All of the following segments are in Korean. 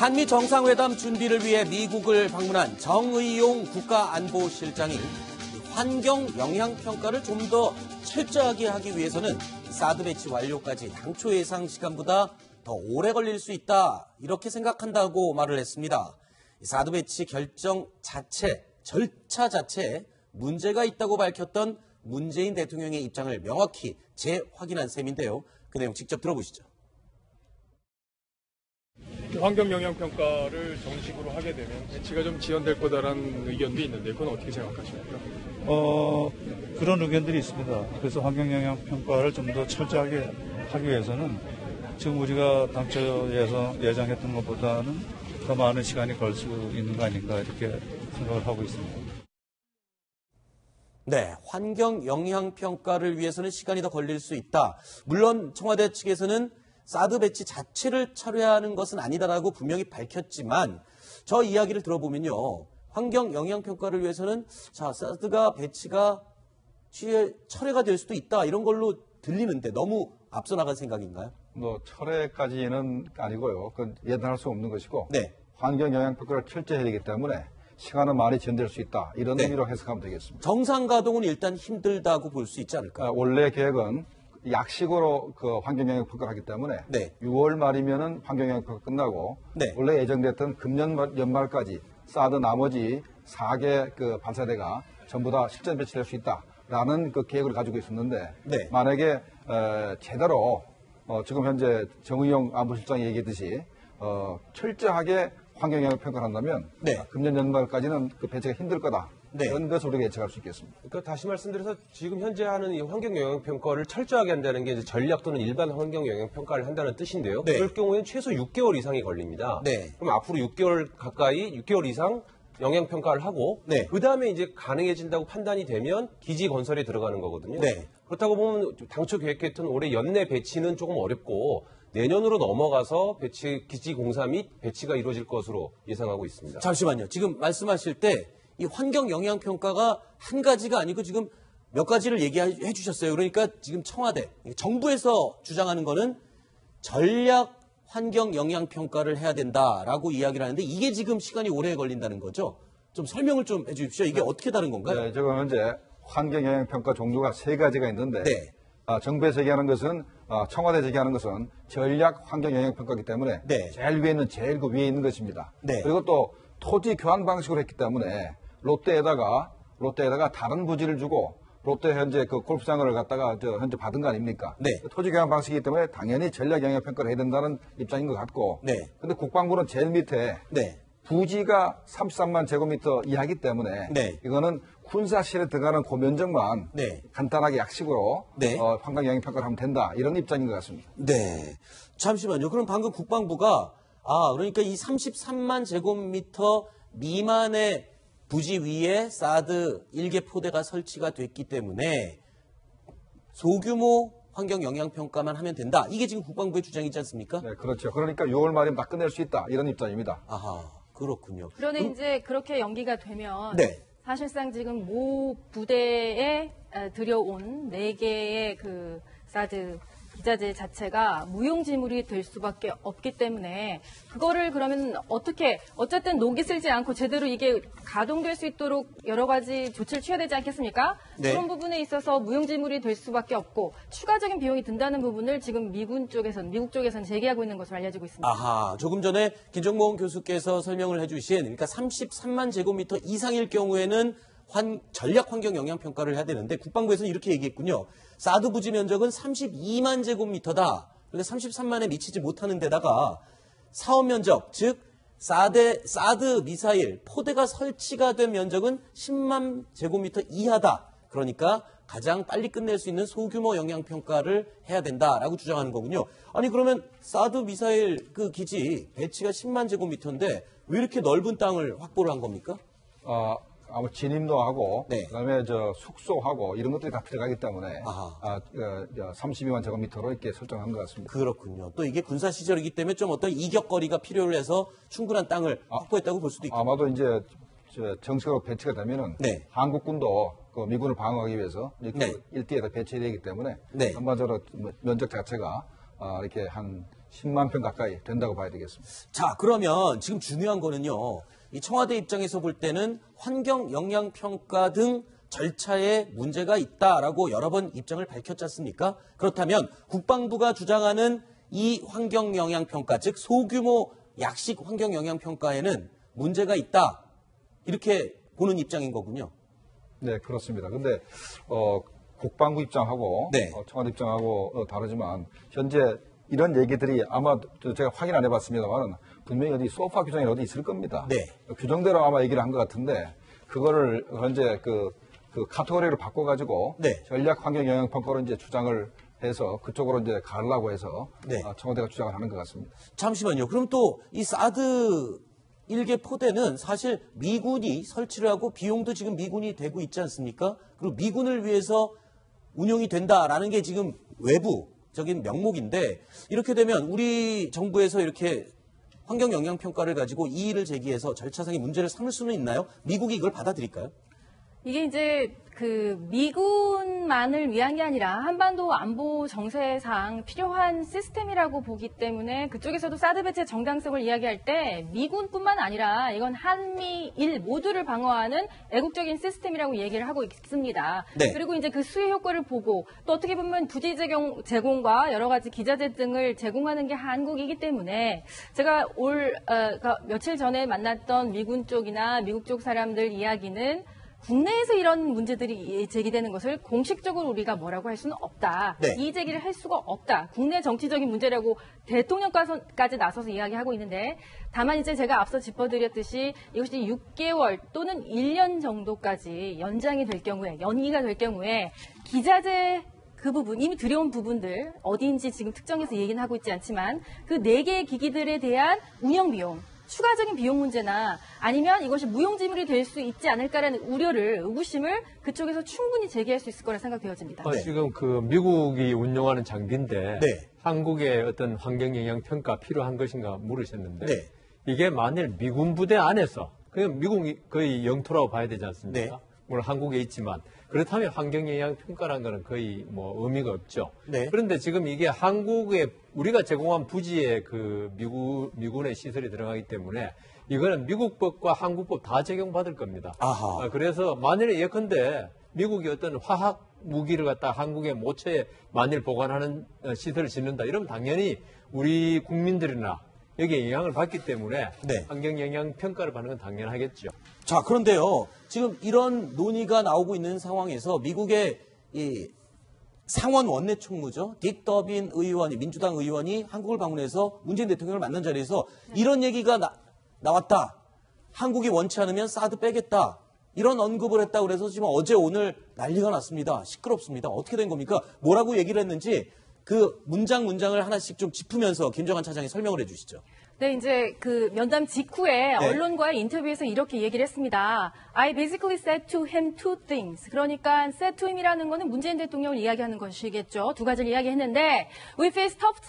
한미 정상회담 준비를 위해 미국을 방문한 정의용 국가안보실장이 환경 영향평가를 좀 더 철저하게 하기 위해서는 사드 배치 완료까지 당초 예상 시간보다 더 오래 걸릴 수 있다, 이렇게 생각한다고 말을 했습니다. 사드 배치 결정 자체, 절차 자체에 문제가 있다고 밝혔던 문재인 대통령의 입장을 명확히 재확인한 셈인데요. 그 내용 직접 들어보시죠. 환경 영향 평가를 정식으로 하게 되면 배치가 좀 지연될 거다라는 의견도 있는데 그건 어떻게 생각하십니까? 그런 의견들이 있습니다. 그래서 환경 영향 평가를 좀 더 철저하게 하기 위해서는 지금 우리가 당초 예상했던 것보다는 더 많은 시간이 걸 수 있는 거 아닌가, 이렇게 생각을 하고 있습니다. 네, 환경 영향 평가를 위해서는 시간이 더 걸릴 수 있다. 물론 청와대 측에서는 사드 배치 자체를 철회하는 것은 아니다라고 분명히 밝혔지만, 저 이야기를 들어보면요, 환경 영향 평가를 위해서는 사드가 배치가 철회가 될 수도 있다, 이런 걸로 들리는데 너무 앞서 나간 생각인가요? 철회까지는 아니고요. 그건 예단할 수 없는 것이고, 네. 환경 영향 평가를 철저히 해야 되기 때문에 시간은 많이 지연될 수 있다, 이런 네. 의미로 해석하면 되겠습니다. 정상 가동은 일단 힘들다고 볼 수 있지 않을까요? 원래 계획은 약식으로 그 환경 영향 평가를 하기 때문에 네. 6월 말이면은 환경 영향 평가 끝나고, 네. 원래 예정됐던 금년 연말까지 사드 나머지 4개 그 발사대가 전부 다 실전 배치될 수 있다라는 그 계획을 가지고 있었는데, 네. 만약에 제대로 지금 현재 정의용 안보실장이 얘기했듯이 철저하게 환경 영향 평가를 한다면, 네. 금년 연말까지는 그 배치가 힘들 거다. 네. 이런 것을 우리가 예측할 수 있겠습니다. 그러니까 다시 말씀드려서 지금 현재 하는 이 환경 영향 평가를 철저하게 한다는 게 이제 전략 또는 일반 환경 영향 평가를 한다는 뜻인데요. 네. 그럴 경우에는 최소 6개월 이상이 걸립니다. 네. 그럼 앞으로 6개월 가까이 6개월 이상 영향 평가를 하고, 네. 그 다음에 이제 가능해진다고 판단이 되면 기지 건설에 들어가는 거거든요. 네. 그렇다고 보면 당초 계획했던 올해 연내 배치는 조금 어렵고 내년으로 넘어가서 기지 공사 및 배치가 이루어질 것으로 예상하고 있습니다. 잠시만요. 지금 말씀하실 때 이 환경 영향 평가가 한 가지가 아니고 지금 몇 가지를 얘기해 주셨어요. 그러니까 지금 청와대, 정부에서 주장하는 거는 전략 환경 영향 평가를 해야 된다라고 이야기를 하는데, 이게 지금 시간이 오래 걸린다는 거죠. 좀 설명을 좀 해 주십시오. 이게 어떻게 다른 건가요? 네, 지금 현재 환경 영향 평가 종류가 3가지가 있는데, 네. 정부에서 얘기하는 것은, 청와대에서 얘기하는 것은 전략 환경 영향 평가이기 때문에, 네. 제일 그 위에 있는 것입니다. 네. 그리고 또 토지 교환 방식으로 했기 때문에 롯데에다가 다른 부지를 주고, 롯데 현재 그 골프장을 갖다가 현재 받은 거 아닙니까? 네. 토지 교환 방식이기 때문에 당연히 전략 영향 평가를 해야 된다는 입장인 것 같고, 네. 근데 국방부는 제일 밑에 네. 부지가 33만 제곱미터 이하이기 때문에, 네. 이거는 군사실에 들어가는 그 면적만 네. 간단하게 약식으로 네. 환경 영향 평가를 하면 된다, 이런 입장인 것 같습니다. 네. 잠시만요. 그럼 방금 국방부가 그러니까 이 33만 제곱미터 미만의 부지 위에 사드 1개 포대가 설치가 됐기 때문에 소규모 환경 영향 평가만 하면 된다, 이게 지금 국방부의 주장이지 않습니까? 네, 그렇죠. 그러니까 6월 말이면 다 끝낼 수 있다, 이런 입장입니다. 아하, 그렇군요. 그런데 이제 그렇게 연기가 되면 네. 사실상 지금 모 부대에 들여온 4개의 그 사드 기자재 자체가 무용지물이 될 수밖에 없기 때문에, 그거를 그러면 어쨌든 녹이 슬지 않고 제대로 이게 가동될 수 있도록 여러 가지 조치를 취해야 되지 않겠습니까? 네. 그런 부분에 있어서 무용지물이 될 수밖에 없고 추가적인 비용이 든다는 부분을 지금 미국 쪽에서는 제기하고 있는 것으로 알려지고 있습니다. 아하, 조금 전에 김정모원 교수께서 설명을 해주신, 그러니까 33만 제곱미터 이상일 경우에는 전략 환경 영향 평가를 해야 되는데, 국방부에서는 이렇게 얘기했군요. 사드 부지 면적은 32만 제곱미터다. 그러니까 33만에 미치지 못하는 데다가 사업 면적, 즉 사드 미사일 포대가 설치가 된 면적은 10만 제곱미터 이하다. 그러니까 가장 빨리 끝낼 수 있는 소규모 영향 평가를 해야 된다라고 주장하는 거군요. 아니, 그러면 사드 미사일 그 기지 배치가 10만 제곱미터인데 왜 이렇게 넓은 땅을 확보를 한 겁니까? 아마 진입도 하고, 네. 그다음에 숙소하고 이런 것들이 다 들어가기 때문에, 아하. 32만 제곱미터로 이렇게 설정한 것 같습니다. 그렇군요. 또 이게 군사 시절이기 때문에 좀 어떤 이격거리가 필요를 해서 충분한 땅을 확보했다고 볼 수도 있겠죠. 아마도 이제 정식으로 배치가 되면은, 네. 한국군도 그 미군을 방어하기 위해서 네. 일대에다 배치되기 때문에, 네. 전반적으로 면적 자체가 이렇게 한 10만 평 가까이 된다고 봐야 되겠습니다. 자, 그러면 지금 중요한 거는요. 이 청와대 입장에서 볼 때는 환경 영향 평가 등 절차에 문제가 있다라고 여러 번 입장을 밝혔지 않습니까? 그렇다면 국방부가 주장하는 이 환경 영향 평가, 즉 소규모 약식 환경 영향 평가에는 문제가 있다. 이렇게 보는 입장인 거군요. 네, 그렇습니다. 근데 국방부 입장하고 네. 청와대 입장하고 다르지만 현재 이런 얘기들이 아마 제가 확인 안 해봤습니다만 분명히 어디 소파 규정이 어디 있을 겁니다. 네. 규정대로 아마 얘기를 한 것 같은데 그거를 현재 그 카테고리를 바꿔가지고 네. 전략 환경 영향 평가로 이제 주장을 해서 그쪽으로 이제 가려고 해서 네. 청와대가 주장을 하는 것 같습니다. 잠시만요. 그럼 또 이 사드 일개 포대는 사실 미군이 설치를 하고 비용도 지금 미군이 되고 있지 않습니까? 그리고 미군을 위해서 운용이 된다라는 게 지금 외부적인 명목인데 이렇게 되면 우리 정부에서 이렇게 환경 영향 평가를 가지고 이의를 제기해서 절차상의 문제를 삼을 수는 있나요? 미국이 이걸 받아들일까요? 이게 이제 그 미군만을 위한 게 아니라 한반도 안보 정세상 필요한 시스템이라고 보기 때문에 그쪽에서도 사드 배치의 정당성을 이야기할 때 미군뿐만 아니라 이건 한미일 모두를 방어하는 애국적인 시스템이라고 얘기를 하고 있습니다. 네. 그리고 이제 그 수혜 효과를 보고 또 어떻게 보면 부지 제공과 여러 가지 기자재 등을 제공하는 게 한국이기 때문에 제가 그러니까 며칠 전에 만났던 미군 쪽이나 미국 쪽 사람들 이야기는 국내에서 이런 문제들이 제기되는 것을 공식적으로 우리가 뭐라고 할 수는 없다. 네. 이 제기를 할 수가 없다. 국내 정치적인 문제라고 대통령까지 나서서 이야기하고 있는데 다만 이제 제가 앞서 짚어드렸듯이 이것이 6개월 또는 1년 정도까지 연장이 될 경우에 연기가 될 경우에 기자재 그 부분, 이미 들여온 부분들, 어디인지 지금 특정해서 얘기는 하고 있지 않지만 그 4개의 기기들에 대한 운영 비용, 추가적인 비용 문제나 아니면 이것이 무용지물이 될 수 있지 않을까라는 우려를, 의구심을 그쪽에서 충분히 제기할 수 있을 거라 생각되어집니다. 지금 그 미국이 운용하는 장비인데 네. 한국의 어떤 환경 영향 평가 필요한 것인가 물으셨는데 네. 이게 만일 미군 부대 안에서 그냥 미국이 거의 영토라고 봐야 되지 않습니까? 네. 물론 한국에 있지만 그렇다면 환경 영향 평가라는 거는 거의 뭐 의미가 없죠. 네. 그런데 지금 이게 한국에 우리가 제공한 부지에 그 미군의 시설이 들어가기 때문에 이거는 미국법과 한국법 다 적용받을 겁니다. 아하. 그래서 만일에 예컨대 미국이 어떤 화학 무기를 갖다 한국의 모처에 만일 보관하는 시설을 짓는다. 이러면 당연히 우리 국민들이나 여기에 영향을 받기 때문에 네. 환경 영향 평가를 받는 건 당연하겠죠. 자, 그런데요. 지금 이런 논의가 나오고 있는 상황에서 미국의 이 상원 원내 총무죠. 딕 더빈 의원이, 민주당 의원이 한국을 방문해서 문재인 대통령을 만난 자리에서 이런 얘기가 나왔다. 한국이 원치 않으면 사드 빼겠다. 이런 언급을 했다고 그래서 지금 어제 오늘 난리가 났습니다. 시끄럽습니다. 어떻게 된 겁니까? 뭐라고 얘기를 했는지 그 문장을 하나씩 좀 짚으면서 김정한 차장이 설명을 해 주시죠. 네, 이제 그 면담 직후에 언론과의 인터뷰에서 이렇게 얘기를 했습니다. I basically said to him two things. 그러니까 said to him이라는 거는 문재인 대통령을 이야기하는 것이겠죠. 두 가지를 이야기했는데 we face tough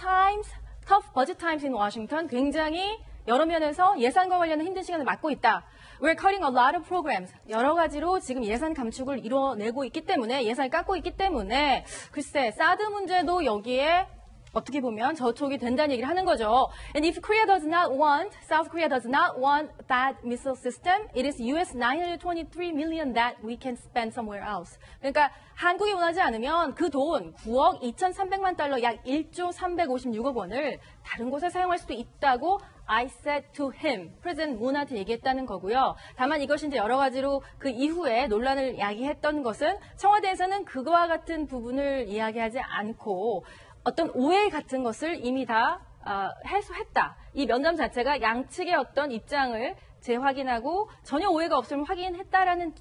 budget times in Washington. 굉장히 여러 면에서 예산과 관련한 힘든 시간을 맞고 있다. We're cutting a lot of programs. 여러 가지로 지금 예산 감축을 이뤄내고 있기 때문에 예산을 깎고 있기 때문에 글쎄 사드 문제도 여기에 어떻게 보면 저촉이 된다는 얘기를 하는 거죠. And if South Korea does not want that missile system, it is US 923 million that we can spend somewhere else. 그러니까 한국이 원하지 않으면 그 돈 9억 2,300만 달러 약 1조 356억 원을 다른 곳에 사용할 수도 있다고 I said to him, 프레지던트 문한테 얘기했다는 거고요. 다만 이것이 이제 여러 가지로 그 이후에 논란을 야기했던 것은 청와대에서는 그거와 같은 부분을 이야기하지 않고 어떤 오해 같은 것을 이미 다 해소했다. 이 면담 자체가 양측의 어떤 입장을 재확인하고 전혀 오해가 없으면 확인했다라는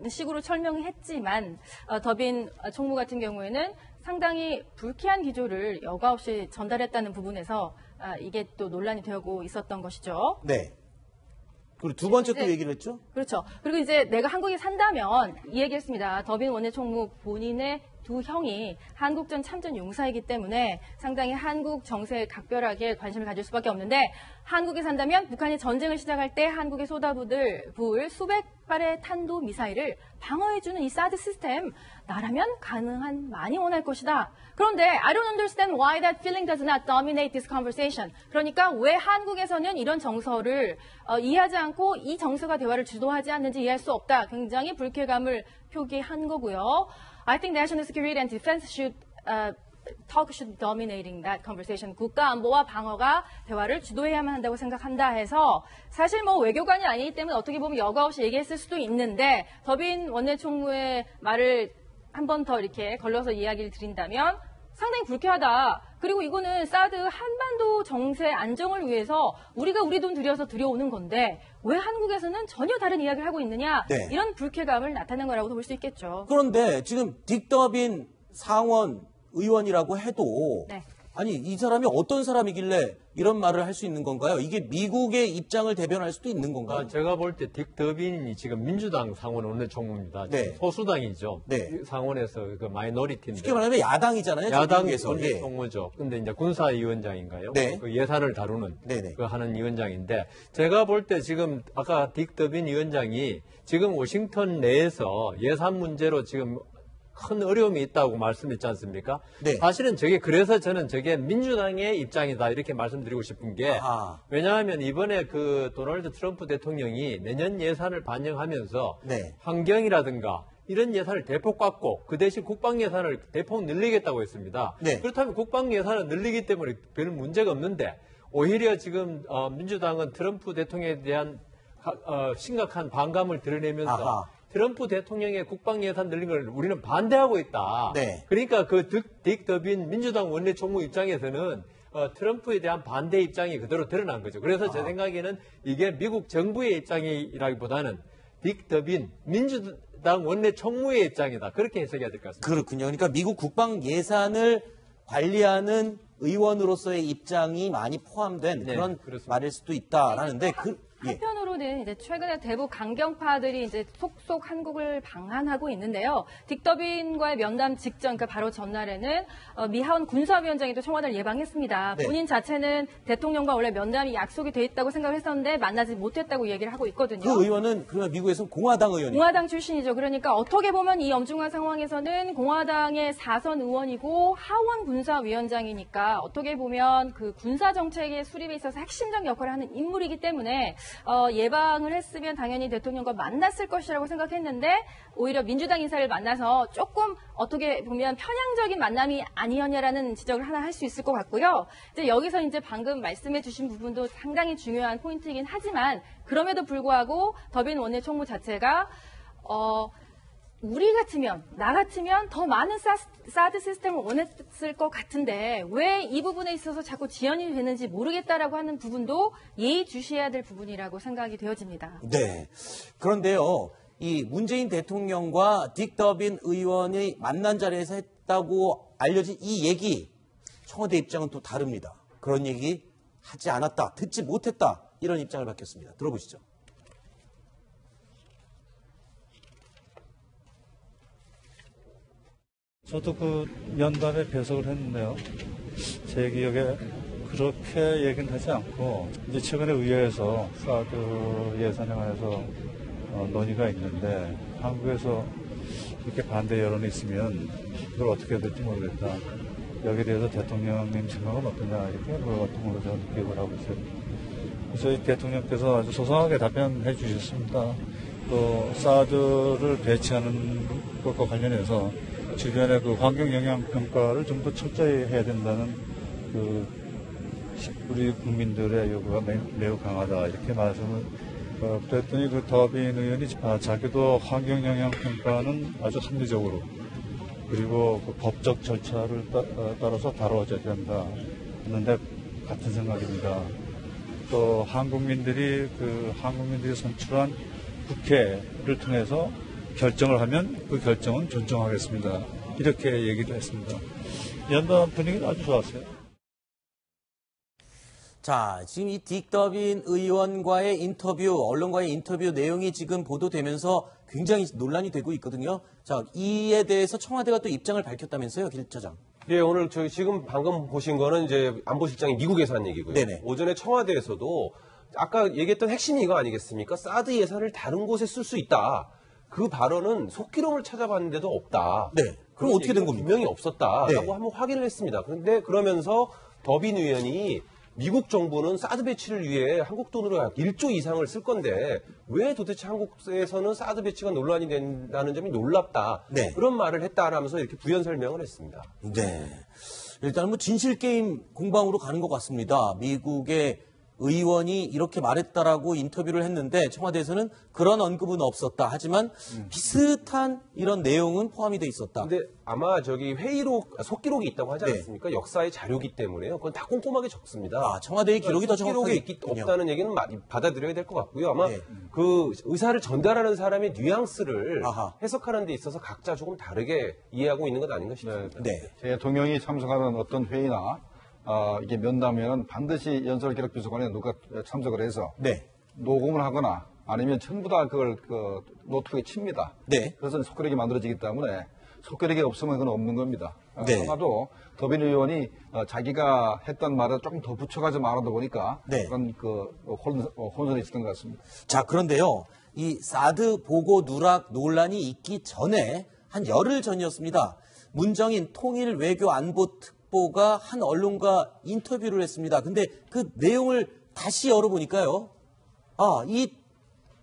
식으로 설명을 했지만 더빈 총무 같은 경우에는 상당히 불쾌한 기조를 여과 없이 전달했다는 부분에서 이게 또 논란이 되고 있었던 것이죠. 네. 그리고 두 번째 또 얘기를 했죠? 그렇죠. 그리고 이제 내가 한국에 산다면 이 얘기했습니다. 더빈 원내 총무 본인의 두 형이 한국전 참전 용사이기 때문에 상당히 한국 정세에 각별하게 관심을 가질 수밖에 없는데 한국에 산다면 북한이 전쟁을 시작할 때 한국에 부을 수백 발의 탄도 미사일을 방어해주는 이 사드 시스템 나라면 가능한 많이 원할 것이다. 그런데 I don't understand why that feeling does not dominate this conversation. 그러니까 왜 한국에서는 이런 정서를 이해하지 않고 이 정서가 대화를 주도하지 않는지 이해할 수 없다. 굉장히 불쾌감을 표기한 거고요. I think national security and defense should dominating that conversation. 국가 안보와 방어가 대화를 주도해야만 한다고 생각한다 해서 사실 뭐 외교관이 아니기 때문에 어떻게 보면 여과 없이 얘기했을 수도 있는데 더빈 원내총무의 말을 한 번 더 이렇게 걸러서 이야기를 드린다면 상당히 불쾌하다. 그리고 이거는 사드 한반도 정세 안정을 위해서 우리가 우리 돈 들여서 들여오는 건데 왜 한국에서는 전혀 다른 이야기를 하고 있느냐. 네. 이런 불쾌감을 나타낸 거라고도 볼 수 있겠죠. 그런데 지금 딕더빈 상원 의원이라고 해도 네. 아니 이 사람이 어떤 사람이길래 이런 말을 할 수 있는 건가요? 이게 미국의 입장을 대변할 수도 있는 건가요? 제가 볼 때 딕더빈이 지금 민주당 상원 원내총무입니다. 네. 소수당이죠. 네. 상원에서 그 마이너리티인데. 쉽게 말하면 야당이잖아요. 야당 미국에서. 원내총무죠. 근데 이제 군사위원장인가요? 네. 그 예산을 다루는 네네. 그 하는 위원장인데 제가 볼 때 지금 아까 딕더빈 위원장이 지금 워싱턴 내에서 예산 문제로 지금 큰 어려움이 있다고 말씀했지 않습니까? 네. 사실은 그래서 저는 저게 민주당의 입장이다 이렇게 말씀드리고 싶은 게 아하. 왜냐하면 이번에 그 도널드 트럼프 대통령이 내년 예산을 반영하면서 네. 환경이라든가 이런 예산을 대폭 깎고 그 대신 국방 예산을 대폭 늘리겠다고 했습니다. 네. 그렇다면 국방 예산을 늘리기 때문에 별 문제가 없는데 오히려 지금 민주당은 트럼프 대통령에 대한 심각한 반감을 드러내면서 아하. 트럼프 대통령의 국방 예산 늘린 걸 우리는 반대하고 있다. 네. 그러니까 그 딕더빈 민주당 원내총무 입장에서는 트럼프에 대한 반대 입장이 그대로 드러난 거죠. 그래서 제 생각에는 이게 미국 정부의 입장이라기보다는 딕더빈 민주당 원내총무의 입장이다. 그렇게 해석해야 될 것 같습니다. 그렇군요. 그러니까 미국 국방 예산을 관리하는 의원으로서의 입장이 많이 포함된 네, 그런 그렇습니다. 말일 수도 있다라는데 예. 한편으로는 이제 최근에 대북 강경파들이 이제 속속 한국을 방한하고 있는데요. 딕더빈과의 면담 직전, 그러니까 바로 전날에는 미하원 군사위원장이 또 청와대를 예방했습니다. 네. 본인 자체는 대통령과 원래 면담이 약속이 돼 있다고 생각을 했었는데 만나지 못했다고 얘기를 하고 있거든요. 그 의원은 그러면 미국에서는 공화당 의원이에요. 공화당 출신이죠. 그러니까 어떻게 보면 이 엄중한 상황에서는 공화당의 4선 의원이고 하원 군사위원장이니까 어떻게 보면 그 군사 정책의 수립에 있어서 핵심적 역할을 하는 인물이기 때문에 예방을 했으면 당연히 대통령과 만났을 것이라고 생각했는데 오히려 민주당 인사를 만나서 조금 어떻게 보면 편향적인 만남이 아니었냐라는 지적을 하나 할 수 있을 것 같고요. 이제 여기서 이제 방금 말씀해 주신 부분도 상당히 중요한 포인트이긴 하지만 그럼에도 불구하고 더빈 원내총무 자체가 우리 같으면, 나 같으면 더 많은 사드 시스템을 원했을 것 같은데 왜 이 부분에 있어서 자꾸 지연이 되는지 모르겠다라고 하는 부분도 예의주시해야 될 부분이라고 생각이 되어집니다. 네. 그런데요, 이 문재인 대통령과 딕더빈 의원이 만난 자리에서 했다고 알려진 이 얘기, 청와대 입장은 또 다릅니다. 그런 얘기 하지 않았다, 듣지 못했다, 이런 입장을 밝혔습니다. 들어보시죠. 저도 그 면담에 배석을 했는데요. 제 기억에 그렇게 얘기는 하지 않고 이제 최근에 의회에서 사드 예산에 관해서 논의가 있는데 한국에서 이렇게 반대 여론이 있으면 그걸 어떻게 해야 될지 모르겠다. 여기에 대해서 대통령님 생각은 어떠냐 이렇게 물어봤던 걸로 저는 기억을 하고 있어요. 그래서 이 대통령께서 아주 소상하게 답변해 주셨습니다. 또 사드를 배치하는 것과 관련해서 주변의 그 환경 영향 평가를 좀 더 철저히 해야 된다는 그 우리 국민들의 요구가 매우 강하다 이렇게 말씀을 그랬더니 그 더빈 의원이 자기도 환경 영향 평가는 아주 합리적으로 그리고 그 법적 절차를 따라서 다뤄져야 된다 했는데 같은 생각입니다. 또 한국민들이 선출한 국회를 통해서 결정을 하면 그 결정은 존중하겠습니다. 이렇게 얘기도 했습니다. 연단 분위기는 아주 좋았어요. 자, 지금 이 딕더빈 의원과의 인터뷰, 언론과의 인터뷰 내용이 지금 보도되면서 굉장히 논란이 되고 있거든요. 자, 이에 대해서 청와대가 또 입장을 밝혔다면서요, 김 처장. 예, 오늘 저희 지금 방금 보신 거는 이제 안보실장이 미국에서 한 얘기고요. 네네. 오전에 청와대에서도 아까 얘기했던 핵심이 이거 아니겠습니까? 사드 예산을 다른 곳에 쓸 수 있다. 그 발언은 속기록을 찾아봤는데도 없다. 네. 그럼 어떻게 된 겁니까? 분명히 없었다라고 네. 한번 확인을 했습니다. 그런데 그러면서 더빈 의원이 미국 정부는 사드 배치를 위해 한국 돈으로 약 1조 이상을 쓸 건데 왜 도대체 한국에서는 사드 배치가 논란이 된다는 점이 놀랍다. 네. 그런 말을 했다라면서 이렇게 부연 설명을 했습니다. 네. 일단 뭐 진실게임 공방으로 가는 것 같습니다. 미국의 의원이 이렇게 말했다라고 인터뷰를 했는데 청와대에서는 그런 언급은 없었다. 하지만 비슷한 이런 내용은 포함이 돼 있었다. 근데 아마 저기 회의록, 속기록이 있다고 하지 네. 않습니까? 역사의 자료기 때문에요. 그건 다 꼼꼼하게 적습니다. 아, 청와대의 기록이 더 정확하게 속기록이 있군요. 없다는 얘기는 많이 받아들여야 될 것 같고요. 아마 네. 그 의사를 전달하는 사람의 뉘앙스를 아하. 해석하는 데 있어서 각자 조금 다르게 이해하고 있는 것 아닌가 싶습니다. 네. 대통령이 참석하는 어떤 회의나 이게 면담에는 반드시 연설기록비서관에 누가 참석을 해서 네. 녹음을 하거나 아니면 전부 다 그걸 노트북에 칩니다. 네. 그래서 속기록이 만들어지기 때문에 속기록이 없으면 그건 없는 겁니다. 네. 아마도 더빈 의원이 자기가 했던 말을 조금 더 붙여가지고 말하다 보니까 네. 그런 혼선이 있었던 것 같습니다. 자, 그런데요. 이 사드 보고 누락 논란이 있기 전에 한 열흘 전이었습니다. 문정인 통일 외교 안보 특보가 한 언론과 인터뷰를 했습니다. 근데 그 내용을 다시 열어보니까요. 이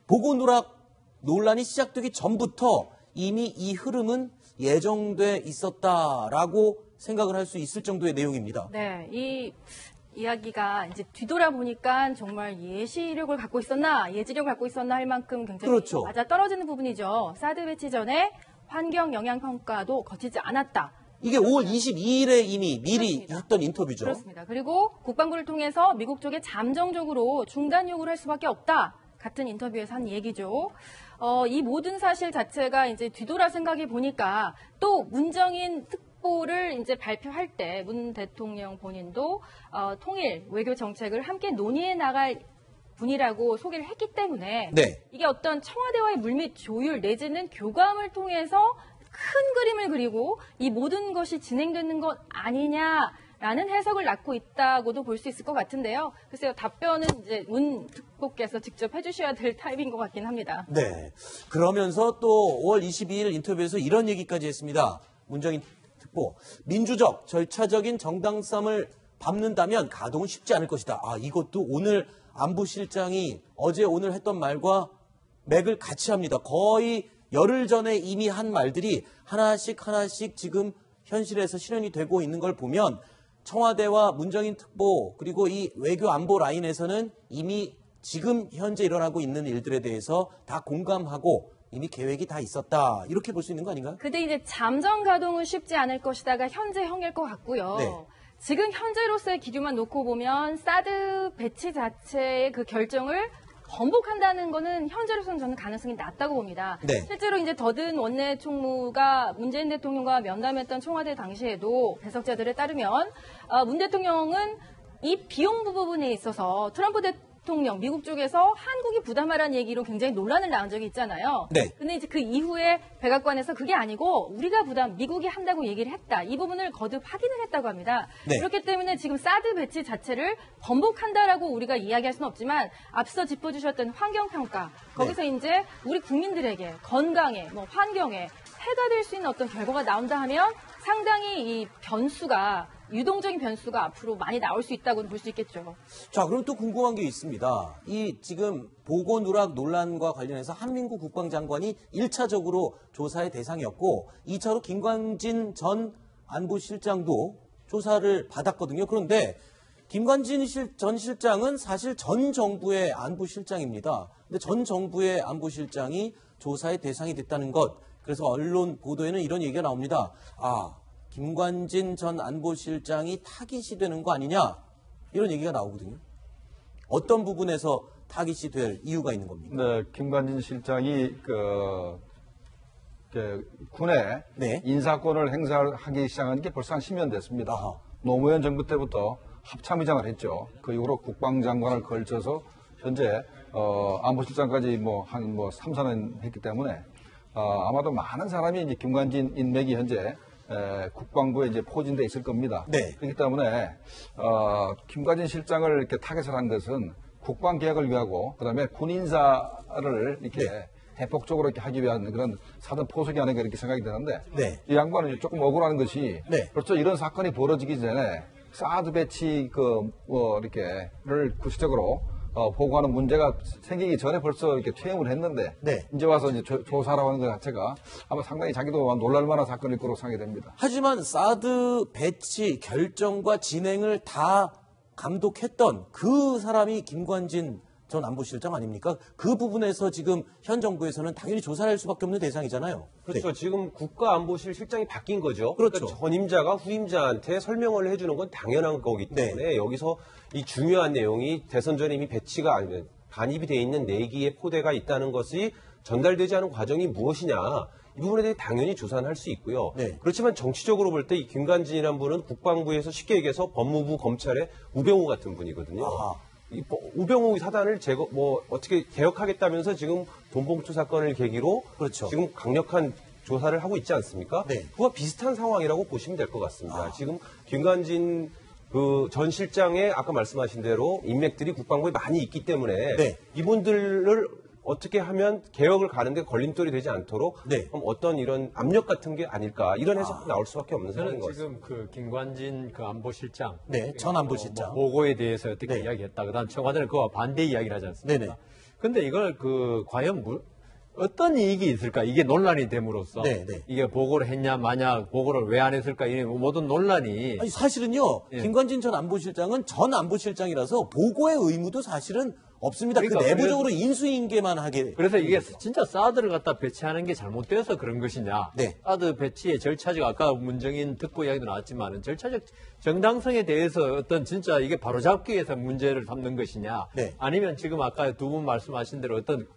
보고 누락 논란이 시작되기 전부터 이미 이 흐름은 예정돼 있었다라고 생각을 할 수 있을 정도의 내용입니다. 네, 이 이야기가 이제 뒤돌아보니까 정말 예시력을 갖고 있었나, 예지력을 갖고 있었나 할 만큼 굉장히 그렇죠. 맞아 떨어지는 부분이죠. 사드 배치 전에 환경 영향 평가도 거치지 않았다. 이게 5월 22일에 이미 미리 그렇습니다. 했던 인터뷰죠. 그렇습니다. 그리고 국방부를 통해서 미국 쪽에 잠정적으로 중단 요구를 할 수밖에 없다. 같은 인터뷰에서 한 얘기죠. 이 모든 사실 자체가 이제 뒤돌아 생각해 보니까 또 문정인 특보를 이제 발표할 때 문 대통령 본인도 통일 외교 정책을 함께 논의해 나갈 분이라고 소개를 했기 때문에 네. 이게 어떤 청와대와의 물밑 조율 내지는 교감을 통해서 큰 그림을 그리고 이 모든 것이 진행되는 것 아니냐라는 해석을 낳고 있다고도 볼 수 있을 것 같은데요. 글쎄요, 답변은 이제 문 특보께서 직접 해주셔야 될 타입인 것 같긴 합니다. 네. 그러면서 또 5월 22일 인터뷰에서 이런 얘기까지 했습니다. 문정인 특보. 민주적, 절차적인 정당성을 밟는다면 가동은 쉽지 않을 것이다. 이것도 오늘 안보실장이 어제 오늘 했던 말과 맥을 같이 합니다. 거의 열흘 전에 이미 한 말들이 하나씩 지금 현실에서 실현이 되고 있는 걸 보면 청와대와 문정인 특보 그리고 이 외교 안보 라인에서는 이미 지금 현재 일어나고 있는 일들에 대해서 다 공감하고 이미 계획이 다 있었다. 이렇게 볼 수 있는 거 아닌가요? 근데 이제 잠정 가동은 쉽지 않을 것이다가 현재형일 것 같고요. 네. 지금 현재로서의 기류만 놓고 보면 사드 배치 자체의 그 결정을 번복한다는 거는 현재로서는 저는 가능성이 낮다고 봅니다. 네. 실제로 이제 더든 원내 총무가 문재인 대통령과 면담했던 청와대 당시에도 배석자들에 따르면 문 대통령은 이 비용 부분에 있어서 트럼프 대통령 미국 쪽에서 한국이 부담하라는 얘기로 굉장히 논란을 낳은 적이 있잖아요. 네. 근데 이제 그 이후에 백악관에서 그게 아니고 우리가 미국이 한다고 얘기를 했다. 이 부분을 거듭 확인을 했다고 합니다. 네. 그렇기 때문에 지금 사드 배치 자체를 번복한다라고 우리가 이야기할 수는 없지만 앞서 짚어주셨던 환경평가 거기서 이제 우리 국민들에게 건강에 환경에 해가 될 수 있는 어떤 결과가 나온다 하면 상당히 이 변수가 유동적인 변수가 앞으로 많이 나올 수 있다고 볼 수 있겠죠. 자, 그럼 또 궁금한 게 있습니다. 이 지금 보고 누락 논란과 관련해서 한민구 국방장관이 1차적으로 조사의 대상이었고 2차로 김관진 전 안보실장도 조사를 받았거든요. 그런데 김관진 전 실장은 사실 전 정부의 안보실장입니다. 근데 전 정부의 안보실장이 조사의 대상이 됐다는 것. 그래서 언론 보도에는 이런 얘기가 나옵니다. 김관진 전 안보실장이 타깃이 되는 거 아니냐 이런 얘기가 나오거든요. 어떤 부분에서 타깃이 될 이유가 있는 겁니까? 네, 김관진 실장이 군에 네. 인사권을 행사하기 시작한 게 벌써 한 10년 됐습니다. 아하. 노무현 정부 때부터 합참의장을 했죠. 그 이후로 국방장관을 걸쳐서 현재 안보실장까지 한 3, 4년 했기 때문에 아마도 많은 사람이 이제 김관진 인맥이 현재 국방부에 이제 포진돼 있을 겁니다. 네. 그렇기 때문에 김관진 실장을 이렇게 타겟을 한 것은 국방 개혁을 위하고 그다음에 군 인사를 이렇게 대폭적으로 이렇게 하기 위한 그런 사전 포석이 아닌가 이렇게 생각이 드는데 네. 이 양반은 조금 억울한 것이 네. 벌써 이런 사건이 벌어지기 전에 사드 배치 이렇게를 구체적으로 보고하는 문제가 생기기 전에 벌써 이렇게 퇴임을 했는데 네. 이제 와서 이제 조사라고 하는 것 자체가 아마 상당히 자기도 놀랄만한 사건일 거로 생각이 됩니다. 하지만 사드 배치 결정과 진행을 다 감독했던 그 사람이 김관진 전 안보실장 아닙니까? 그 부분에서 지금 현 정부에서는 당연히 조사할 수밖에 없는 대상이잖아요. 그렇죠. 네. 지금 국가안보실 실장이 바뀐 거죠. 그렇죠. 그러니까 전임자가 후임자한테 설명을 해주는 건 당연한 거기 때문에 여기서 이 중요한 내용이 대선 전에 이미 배치가 아니면 반입이 돼 있는 내기의 포대가 있다는 것이 전달되지 않은 과정이 무엇이냐. 이 부분에 대해 당연히 조사는 할 수 있고요. 네. 그렇지만 정치적으로 볼 때 이 김관진이라는 분은 국방부에서 쉽게 얘기해서 법무부 검찰의 우병우 같은 분이거든요. 아하. 이 우병우 사단을 어떻게 개혁하겠다면서 지금 돈봉투 사건을 계기로 그렇죠. 지금 강력한 조사를 하고 있지 않습니까? 네. 그와 비슷한 상황이라고 보시면 될 것 같습니다. 지금 김관진 그 전 실장의 아까 말씀하신 대로 인맥들이 국방부에 많이 있기 때문에 네. 이분들을 어떻게 하면 개혁을 가는데 걸림돌이 되지 않도록 네. 그럼 어떤 이런 압력 같은 게 아닐까 이런 해석이 나올 수밖에 없는 상황인 저는 것 같습니다. 지금 그 김관진 그 안보실장 네, 전 안보실장. 보고에 대해서 어떻게 네. 이야기했다. 그다음 청와대는 그와 반대 이야기를 하지 않습니까? 네네. 근데 이걸 과연 어떤 이익이 있을까? 이게 논란이 됨으로써 네네. 이게 보고를 했냐 마냐 보고를 왜 안 했을까? 이 모든 논란이 아니, 사실은요, 예. 김관진 전 안보실장은 전 안보실장이라서 보고의 의무도 사실은 없습니다. 그러니까 그 내부적으로 인수인계만 하게. 그래서 이게 진짜 사드를 갖다 배치하는 게 잘못돼서 그런 것이냐. 네. 사드 배치의 절차적, 아까 문정인 특보 이야기도 나왔지만, 절차적 정당성에 대해서 어떤 진짜 이게 바로잡기 위해서 문제를 삼는 것이냐. 네. 아니면 지금 아까 두 분 말씀하신 대로 어떤,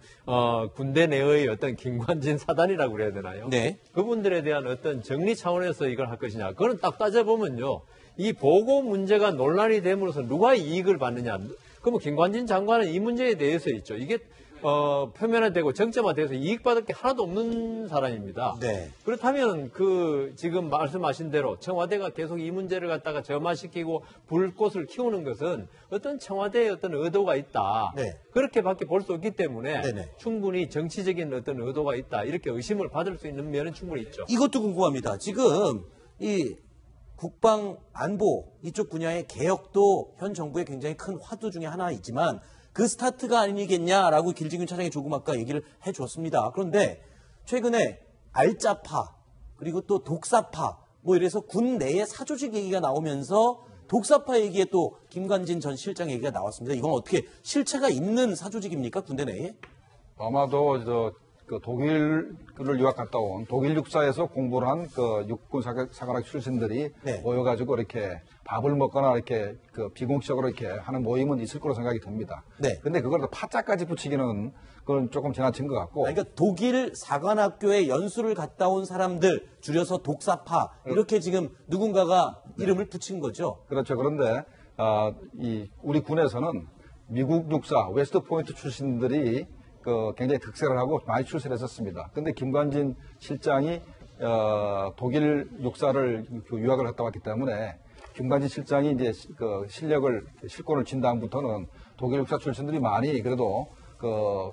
군대 내의 어떤 김관진 사단이라고 그래야 되나요? 네. 그분들에 대한 어떤 정리 차원에서 이걸 할 것이냐. 그거는 딱 따져보면요. 이 보고 문제가 논란이 됨으로써 누가 이익을 받느냐. 그러면 김관진 장관은 이 문제에 대해서 있죠. 이게 표면화되고 정점화돼서 이익받을 게 하나도 없는 사람입니다. 네. 그렇다면 지금 말씀하신 대로 청와대가 계속 이 문제를 갖다가 점화시키고 불꽃을 키우는 것은 어떤 청와대의 어떤 의도가 있다. 네. 그렇게밖에 볼 수 없기 때문에 네네. 충분히 정치적인 어떤 의도가 있다. 이렇게 의심을 받을 수 있는 면은 충분히 있죠. 이것도 궁금합니다. 지금 이 국방 안보 이쪽 분야의 개혁도 현 정부의 굉장히 큰 화두 중에 하나이지만 그 스타트가 아니겠냐라고 길진균 차장이 조금 아까 얘기를 해줬습니다. 그런데 최근에 알짜파 그리고 또 독사파 뭐 이래서 군 내에 사조직 얘기가 나오면서 독사파 얘기에 또 김관진 전 실장 얘기가 나왔습니다. 이건 어떻게 실체가 있는 사조직입니까? 군대 내에? 아마도 그 독일을 유학 갔다 온 독일 육사에서 공부를 한 그 육군 사관학 출신들이 네. 모여가지고 이렇게 밥을 먹거나 이렇게 그 비공식적으로 이렇게 하는 모임은 있을 거로 생각이 듭니다. 네. 근데 그걸 또 파짜까지 붙이기는 그건 조금 지나친 것 같고. 그러니까 독일 사관학교에 연수를 갔다 온 사람들 줄여서 독사파 이렇게 지금 누군가가 이름을 붙인 거죠. 그렇죠. 그런데 우리 군에서는 미국 육사 웨스트 포인트 출신들이 굉장히 득세를 하고 많이 출세를 했었습니다. 근데 김관진 실장이 독일 육사를 유학을 갔다 왔기 때문에 김관진 실장이 이제 실권을 쥔 다음부터는 독일 육사 출신들이 많이 그래도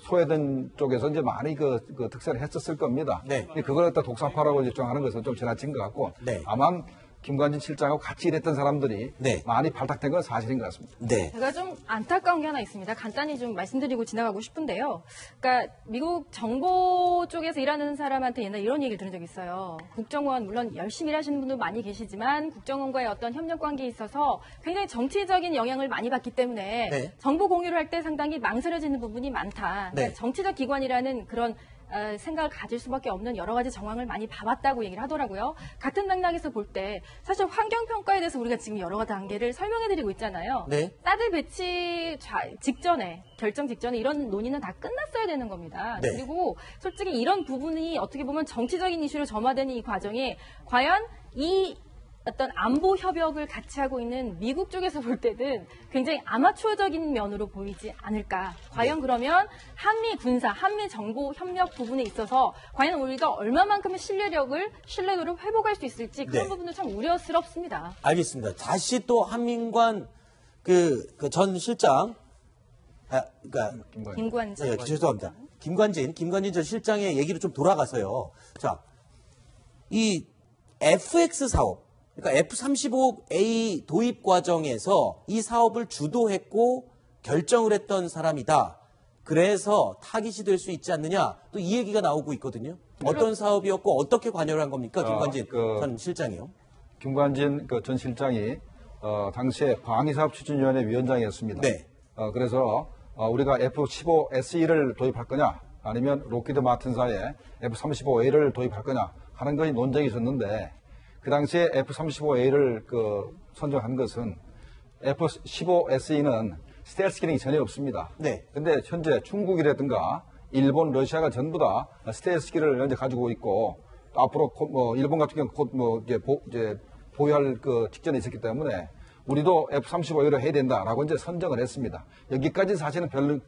소외된 쪽에서 이제 많이 득세를 했었을 겁니다. 네. 그걸 갖다 독사파라고 주장하는 것은 좀 지나친 것 같고 네. 아마 김관진 실장하고 같이 일했던 사람들이 네. 많이 발탁된 건 사실인 것 같습니다. 네. 제가 좀 안타까운 게 하나 있습니다. 간단히 좀 말씀드리고 지나가고 싶은데요. 그러니까 미국 정보 쪽에서 일하는 사람한테 옛날에 이런 얘기를 들은 적이 있어요. 국정원 물론 열심히 일하시는 분도 많이 계시지만 국정원과의 어떤 협력 관계에 있어서 굉장히 정치적인 영향을 많이 받기 때문에 네. 정보 공유를 할 때 상당히 망설여지는 부분이 많다. 그러니까 네. 정치적 기관이라는 그런 생각을 가질 수밖에 없는 여러 가지 정황을 많이 봐왔다고 얘기를 하더라고요. 같은 맥락에서 볼 때 사실 환경평가에 대해서 우리가 지금 여러 단계를 설명해드리고 있잖아요. 네. 사드 배치 직전에 결정 직전에 이런 논의는 다 끝났어야 되는 겁니다. 네. 그리고 솔직히 이런 부분이 어떻게 보면 정치적인 이슈로 점화되는 이 과정에 과연 이 어떤 안보 협약을 같이 하고 있는 미국 쪽에서 볼 때는 굉장히 아마추어적인 면으로 보이지 않을까. 과연 그러면 한미 군사, 한미 정보 협력 부분에 있어서 과연 우리가 얼마만큼의 신뢰도를 회복할 수 있을지 그런 네. 부분도 참 우려스럽습니다. 알겠습니다. 다시 또 한민관 그 전 실장, 그러니까 김관진. 네, 죄송합니다. 김관진 전 실장의 얘기로 좀 돌아가서요. 자, 이 FX 사업, 그러니까 F-35A 도입 과정에서 이 사업을 주도했고 결정을 했던 사람이다. 그래서 타깃이 될 수 있지 않느냐. 또 이 얘기가 나오고 있거든요. 어떤 사업이었고 어떻게 관여를 한 겁니까? 김관진 전 실장이요. 김관진 전 실장이 당시에 방위사업추진위원회 위원장이었습니다. 네. 그래서 우리가 F-15SE를 도입할 거냐 아니면 로키드 마틴사의 F-35A를 도입할 거냐 하는 것이 논쟁이 있었는데 그 당시에 F-35A를 선정한 것은 F-15SE는 스텔스 기능이 전혀 없습니다. 네. 근데 현재 중국이라든가 일본, 러시아가 전부 다 스텔스 기를 현재 가지고 있고 앞으로 일본 같은 경우는 곧 이제 보유할 직전에 있었기 때문에 우리도 F-35A로 해야 된다라고 이제 선정을 했습니다. 여기까지 사실은 별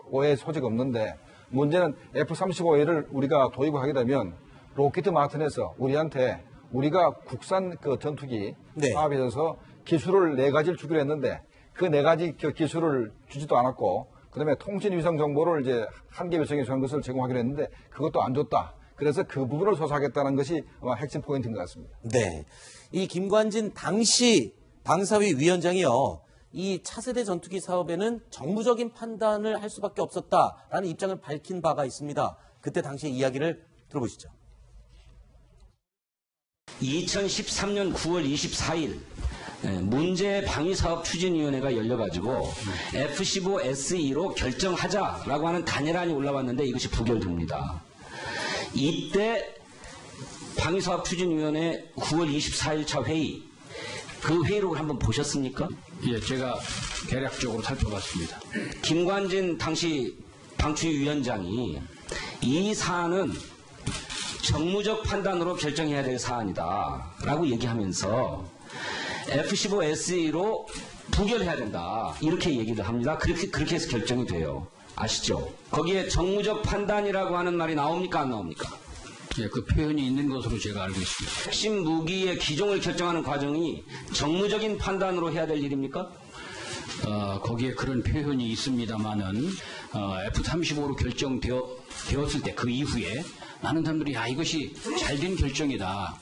오해 소지가 없는데 문제는 F-35A를 우리가 도입을 하게 되면 로키드 마틴에서 우리한테 우리가 국산 전투기 네. 사업에 있어서 기술을 4가지를 주기로 했는데 그 4가지 기술을 주지도 않았고 그다음에 통신 위성 정보를 이제 한 개 위성에 주는 것을 제공하기로 했는데 그것도 안 줬다. 그래서 그 부분을 조사하겠다는 것이 아마 핵심 포인트인 것 같습니다. 네. 이 김관진 당시 방사위 위원장이요. 이 차세대 전투기 사업에는 정무적인 판단을 할 수밖에 없었다라는 입장을 밝힌 바가 있습니다. 그때 당시의 이야기를 들어보시죠. 2013년 9월 24일 문제 방위사업추진위원회가 열려가지고 F-15SE로 결정하자라고 하는 단일안이 올라왔는데 이것이 부결됩니다. 이때 방위사업추진위원회 9월 24일차 회의, 그 회의록을 한번 보셨습니까? 예, 제가 대략적으로 살펴봤습니다. 김관진 당시 방추위원장이 이 사안은 정무적 판단으로 결정해야 될 사안이다 라고 얘기하면서 F-15SE로 부결해야 된다 이렇게 얘기를 합니다. 그렇게 해서 결정이 돼요. 아시죠? 거기에 정무적 판단이라고 하는 말이 나옵니까 안 나옵니까? 예, 그 표현이 있는 것으로 제가 알고 있습니다. 핵심 무기의 기종을 결정하는 과정이 정무적인 판단으로 해야 될 일입니까? 거기에 그런 표현이 있습니다만은 F-35로 결정되었을 때 그 이후에 많은 사람들이 이것이 잘된 결정이다.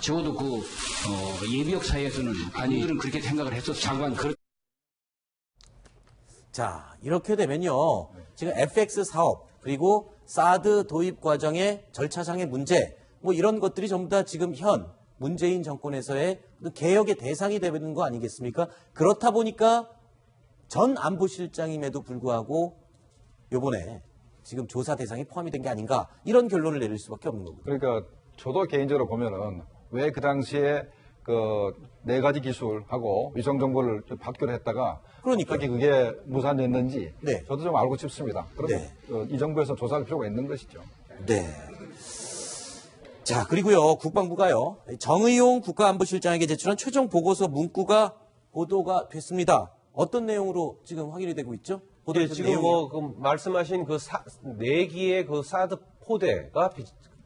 적어도 예비역 사이에서는 아니들은 그렇게 생각을 했었어요. 장관 자, 이렇게 되면요. 지금 FX 사업 그리고 사드 도입 과정의 절차상의 문제 뭐 이런 것들이 전부 다 지금 현 문재인 정권에서의 개혁의 대상이 되는 거 아니겠습니까? 그렇다 보니까 전 안보실장임에도 불구하고 요번에 지금 조사 대상이 포함이 된 게 아닌가 이런 결론을 내릴 수밖에 없는 거고요. 그러니까 저도 개인적으로 보면은 왜 그 당시에 4가지 기술하고 위성 정보를 받기로 했다가 그러니까요. 어떻게 그게 무산됐는지 네. 저도 좀 알고 싶습니다. 그런데 네. 이 정부에서 조사할 필요가 있는 것이죠. 네. 자, 그리고요, 국방부가요, 정의용 국가안보실장에게 제출한 최종 보고서 문구가 보도가 됐습니다. 어떤 내용으로 지금 확인이 되고 있죠? 네, 지금 말씀하신 4기의 사드 포대가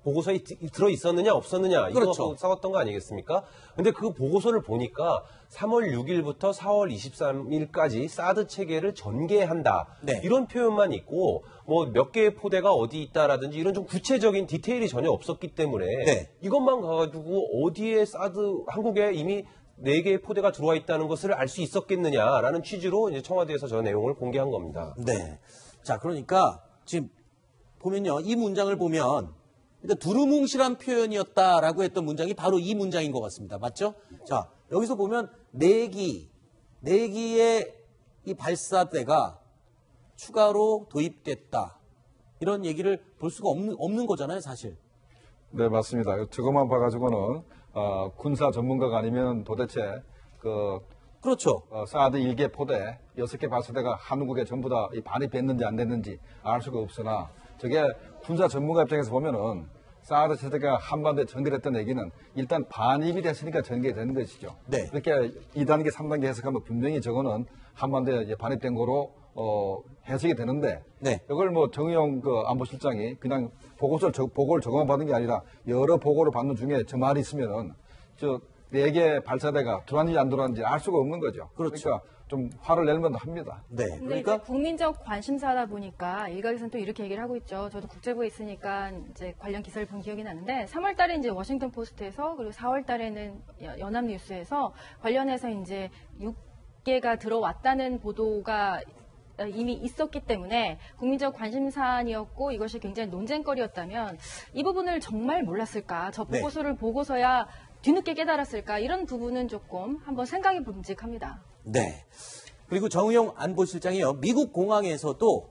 보고서에 들어 있었느냐 없었느냐 이거 그렇죠. 싸웠던 거 아니겠습니까? 근데 그 보고서를 보니까 3월 6일부터 4월 23일까지 사드 체계를 전개한다. 네. 이런 표현만 있고 뭐 몇 개의 포대가 어디 있다라든지 이런 좀 구체적인 디테일이 전혀 없었기 때문에 네. 이것만 가지고 어디에 한국에 이미 4개의 포대가 들어와 있다는 것을 알 수 있었겠느냐라는 취지로 이제 청와대에서 저 내용을 공개한 겁니다. 네. 자, 그러니까 지금 보면요, 이 문장을 보면 그러니까 두루뭉실한 표현이었다라고 했던 문장이 바로 이 문장인 것 같습니다. 맞죠? 자, 여기서 보면 4기의 이 발사대가 추가로 도입됐다. 이런 얘기를 볼 수가 없는 거잖아요, 사실. 네, 맞습니다. 저것만 봐가지고는 군사 전문가가 아니면 도대체 그렇죠. 사드 1개 포대 6개 발사대가 한국에 전부 다 반입됐는지 안 됐는지 알 수가 없으나 저게 군사 전문가 입장에서 보면은 사드 체제가 한반도에 전개됐다는 얘기는 일단 반입이 됐으니까 전개되는 것이죠. 네. 그렇게 2단계, 3단계 해석하면 분명히 저거는 한반도에 이제 반입된 거로 해석이 되는데 네. 이걸 뭐 정의용 그 안보실장이 그냥 보고를 적어만 받은 게 아니라 여러 보고를 받는 중에 저 말이 있으면은 저 4개 발사대가 들어왔는지 안 들어왔는지 알 수가 없는 거죠. 그렇죠. 그러니까 좀 화를 낼 만도 합니다. 네. 근데 그러니까 이제 국민적 관심사다 보니까 일각에서는 또 이렇게 얘기를 하고 있죠. 저도 국제부에 있으니까 이제 관련 기사를 본 기억이 나는데 3월 달에 이제 워싱턴 포스트에서 그리고 4월 달에는 연합뉴스에서 관련해서 이제 6개가 들어왔다는 보도가 이미 있었기 때문에 국민적 관심사안이었고 이것이 굉장히 논쟁거리였다면 이 부분을 정말 몰랐을까? 저 네. 보고서를 보고서야 뒤늦게 깨달았을까? 이런 부분은 조금 한번 생각이 봄직합니다. 네. 그리고 정의용 안보실장이요. 미국 공항에서도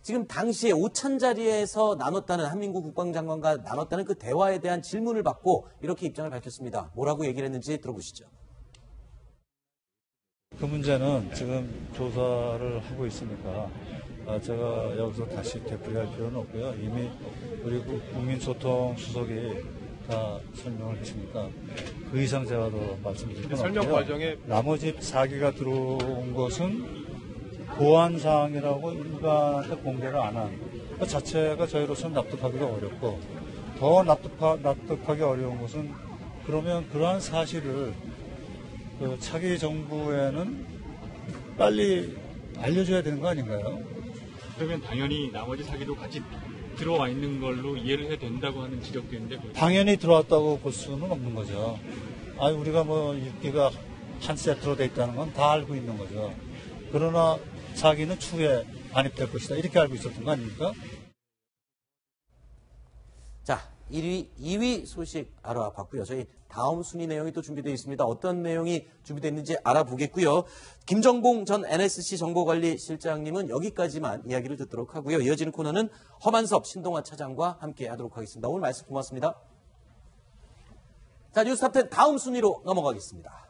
지금 당시에 오찬 자리에서 나눴다는 한민구 국방장관과 나눴다는 그 대화에 대한 질문을 받고 이렇게 입장을 밝혔습니다. 뭐라고 얘기를 했는지 들어보시죠. 그 문제는 지금 조사를 하고 있으니까 제가 여기서 다시 되풀이할 필요는 없고요. 이미 우리 국민소통 수석이 다 설명을 했으니까 그 이상 제가 더 말씀드릴 건 없고요. 설명 과정에 나머지 4기가 들어온 것은 보안사항이라고 일반한테 공개를 안 한 그 자체가 저희로서는 납득하기가 어렵고 더 납득하기 어려운 것은 그러면 그러한 사실을 그 차기 정부에는 빨리 알려줘야 되는 거 아닌가요? 그러면 당연히 나머지 사기도 같이 들어와 있는 걸로 이해를 해야 된다고 하는 지적도 있는데 당연히 들어왔다고 볼 수는 없는 거죠. 우리가 뭐 6기가 한 세트로 돼 있다는 건 다 알고 있는 거죠. 그러나 자기는 추후에 반입될 것이다. 이렇게 알고 있었던 거 아닙니까? 자, 1위, 2위 소식 알아봤고요. 저희 다음 순위 내용이 또 준비되어 있습니다. 어떤 내용이 준비되어 있는지 알아보겠고요. 김정봉 전 NSC 정보관리실장님은 여기까지만 이야기를 듣도록 하고요. 이어지는 코너는 허만섭 신동아 차장과 함께 하도록 하겠습니다. 오늘 말씀 고맙습니다. 자, 뉴스탑10 다음 순위로 넘어가겠습니다.